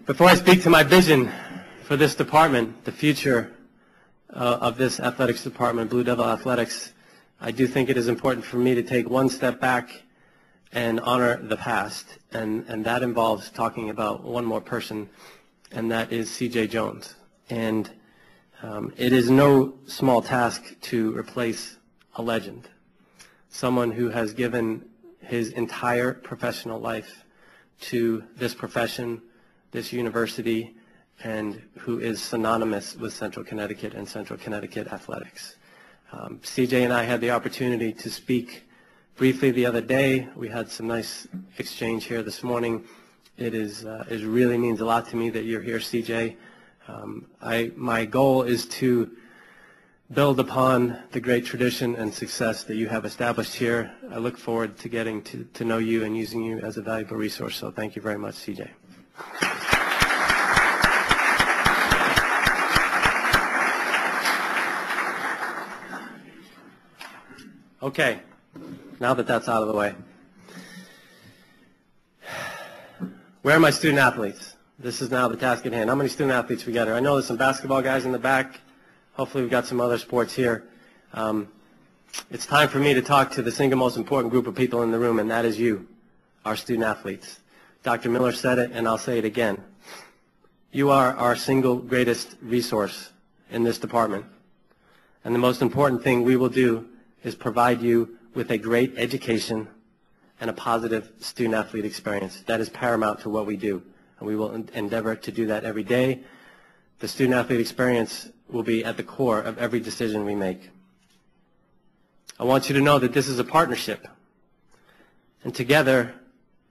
Before I speak to my vision for this department, the future of this athletics department, Blue Devil Athletics, I do think it is important for me to take one step back and honor the past, and that involves talking about one more person, and that is C.J. Jones. And it is no small task to replace a legend, someone who has given his entire professional life to this profession, this university, and who is synonymous with Central Connecticut and Central Connecticut athletics. CJ and I had the opportunity to speak briefly the other day. We had some nice exchange here this morning. It really means a lot to me that you're here, CJ. My goal is to build upon the great tradition and success that you have established here. I look forward to getting to know you and using you as a valuable resource, so thank you very much, CJ. Okay, now that that's out of the way. Where are my student athletes? This is now the task at hand. How many student athletes we got here? I know there's some basketball guys in the back. Hopefully we've got some other sports here. It's time for me to talk to the single most important group of people in the room, and that is you, our student athletes. Dr. Miller said it, and I'll say it again. You are our single greatest resource in this department. And the most important thing we will do is provide you with a great education and a positive student-athlete experience. That is paramount to what we do, and we will endeavor to do that every day. The student-athlete experience will be at the core of every decision we make. I want you to know that this is a partnership, and together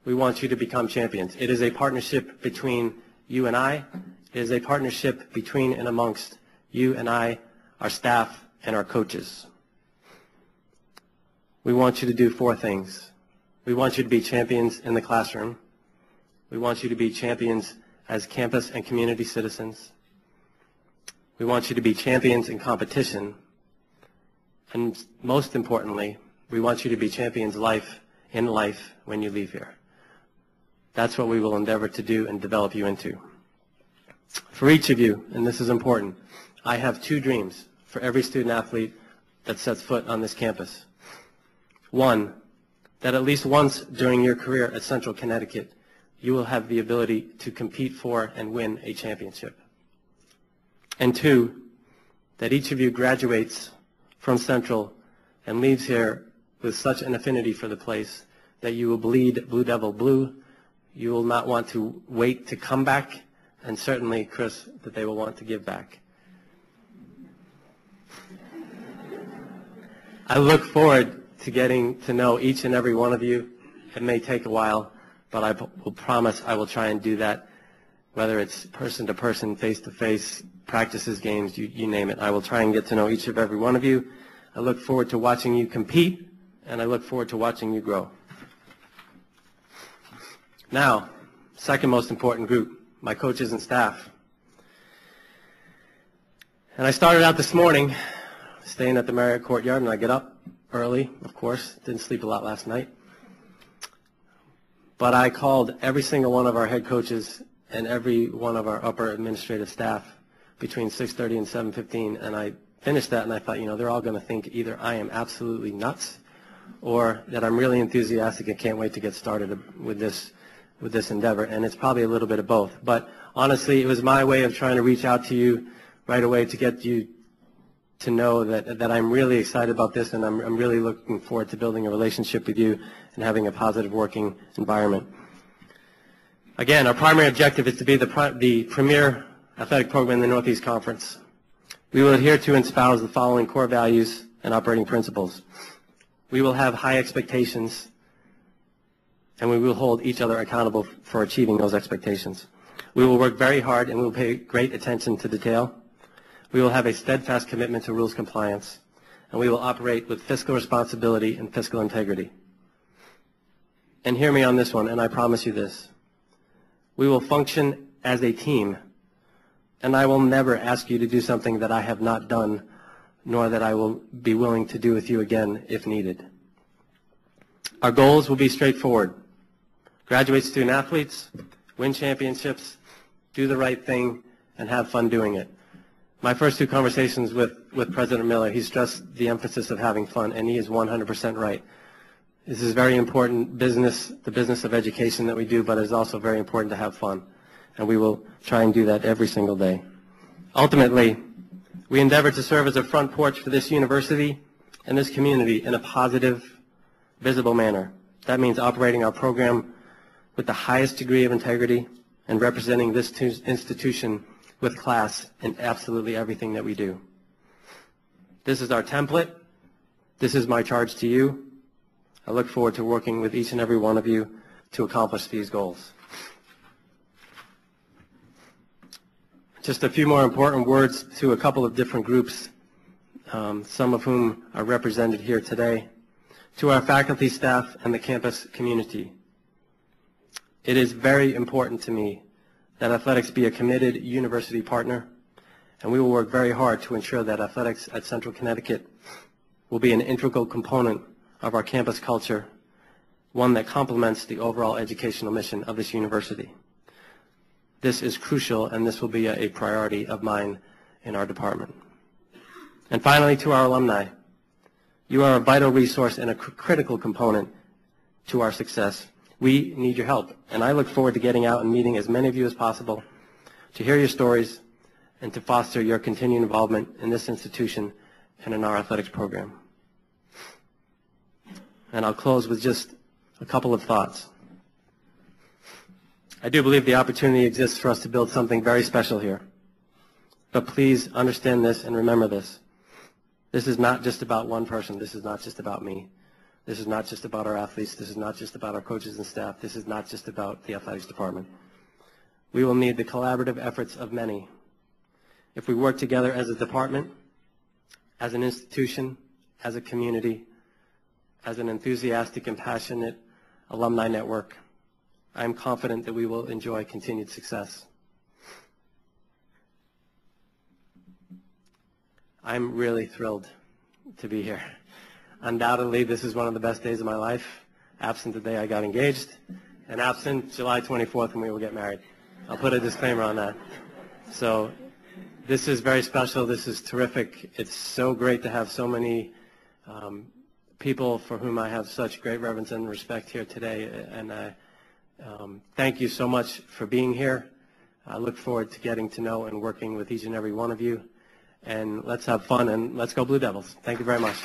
we want you to become champions. It is a partnership between you and I. It is a partnership between and amongst you and I, our staff, and our coaches. We want you to do 4 things. We want you to be champions in the classroom. We want you to be champions as campus and community citizens. We want you to be champions in competition. And most importantly, we want you to be champions in life when you leave here. That's what we will endeavor to do and develop you into. For each of you, and this is important, I have 2 dreams for every student athlete that sets foot on this campus. 1, that at least once during your career at Central Connecticut, you will have the ability to compete for and win a championship. And 2, that each of you graduates from Central and leaves here with such an affinity for the place that you will bleed Blue Devil blue. You will not want to wait to come back, and certainly, Chris, that they will want to give back. I look forward to getting to know each and every one of you. It may take a while, but I will promise I will try and do that, whether it's person to person, face to face, practices, games, you name it. I will try and get to know each and every one of you. I look forward to watching you compete, and I look forward to watching you grow. Now, second most important group, my coaches and staff. And I started out this morning staying at the Marriott Courtyard, and I get up early, of course. Didn't sleep a lot last night. But I called every single one of our head coaches and every one of our upper administrative staff between 6:30 and 7:15, and I finished that, and I thought, they're all going to think either I am absolutely nuts or that I'm really enthusiastic and can't wait to get started with this endeavor, and it's probably a little bit of both. But honestly, it was my way of trying to reach out to you right away to get you to know that I'm really excited about this, and I'm really looking forward to building a relationship with you and having a positive working environment. Again, our primary objective is to be the premier athletic program in the Northeast Conference. We will adhere to and espouse the following core values and operating principles. We will have high expectations, and we will hold each other accountable for achieving those expectations. We will work very hard, and we will pay great attention to detail. We will have a steadfast commitment to rules compliance, and we will operate with fiscal responsibility and fiscal integrity. And hear me on this one, and I promise you this. We will function as a team, and I will never ask you to do something that I have not done, nor that I will be willing to do with you again if needed. Our goals will be straightforward. Graduate student athletes, win championships, do the right thing, and have fun doing it. My first two conversations with President Miller, he stressed the emphasis of having fun, and he is 100% right. This is very important business, the business of education that we do, but it's also very important to have fun. And we will try and do that every single day. Ultimately, we endeavor to serve as a front porch for this university and this community in a positive, visible manner. That means operating our program with the highest degree of integrity and representing this institution with class in absolutely everything that we do. This is our template. This is my charge to you. I look forward to working with each and every one of you to accomplish these goals. Just a few more important words to a couple of different groups, some of whom are represented here today. To our faculty, staff, and the campus community. It is very important to me that athletics be a committed university partner, and we will work very hard to ensure that athletics at Central Connecticut will be an integral component of our campus culture, one that complements the overall educational mission of this university. This is crucial, and this will be a priority of mine in our department. And finally, to our alumni, you are a vital resource and a critical component to our success. We need your help, and I look forward to getting out and meeting as many of you as possible to hear your stories and to foster your continued involvement in this institution and in our athletics program. And I'll close with just a couple of thoughts. I do believe the opportunity exists for us to build something very special here. But please understand this and remember this. This is not just about one person. This is not just about me. This is not just about our athletes. This is not just about our coaches and staff. This is not just about the athletics department. We will need the collaborative efforts of many. If we work together as a department, as an institution, as a community, as an enthusiastic and passionate alumni network, I am confident that we will enjoy continued success. I'm really thrilled to be here. Undoubtedly, this is one of the best days of my life, absent the day I got engaged, and absent July 24th when we will get married. I'll put a disclaimer on that. So this is very special. This is terrific. It's so great to have so many people for whom I have such great reverence and respect here today. And I thank you so much for being here. I look forward to getting to know and working with each and every one of you. And let's have fun, and let's go Blue Devils. Thank you very much.